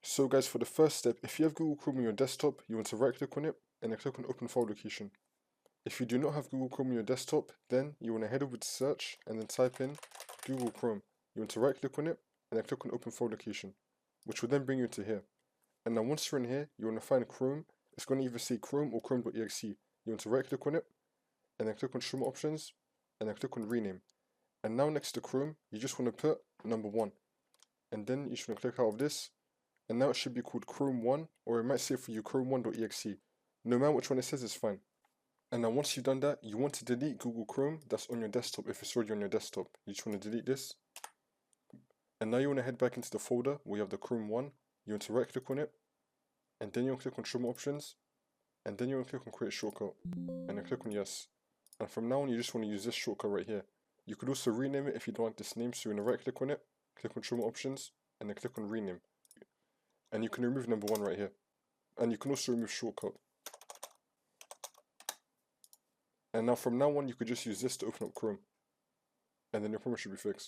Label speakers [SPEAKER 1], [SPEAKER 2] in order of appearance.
[SPEAKER 1] So guys, for the first step, if you have Google Chrome on your desktop, you want to right click on it and then click on open file location. If you do not have Google Chrome on your desktop, then you want to head over to search and then type in Google Chrome. You want to right click on it and then click on open file location, which will then bring you to here. And now once you're in here, you want to find Chrome. It's going to either say Chrome or Chrome.exe. You want to right click on it and then click on show more options and then click on rename. And now next to Chrome, you just want to put number 1. And then you just want to click out of this. And now it should be called Chrome 1, or it might say for you Chrome1.exe. No matter which one it says is fine. And now once you've done that, you want to delete Google Chrome that's on your desktop if it's already on your desktop. You just want to delete this. And now you want to head back into the folder where you have the Chrome 1. You want to right click on it. And then you want to click on show more options. And then you want to click on create shortcut. And then click on yes. And from now on you just want to use this shortcut right here. You could also rename it if you don't like this name. So you want to right click on it. Click on show more options. And then click on rename. And you can remove number 1 right here. And you can also remove shortcut. And now from now on you could just use this to open up Chrome. And then your problem should be fixed.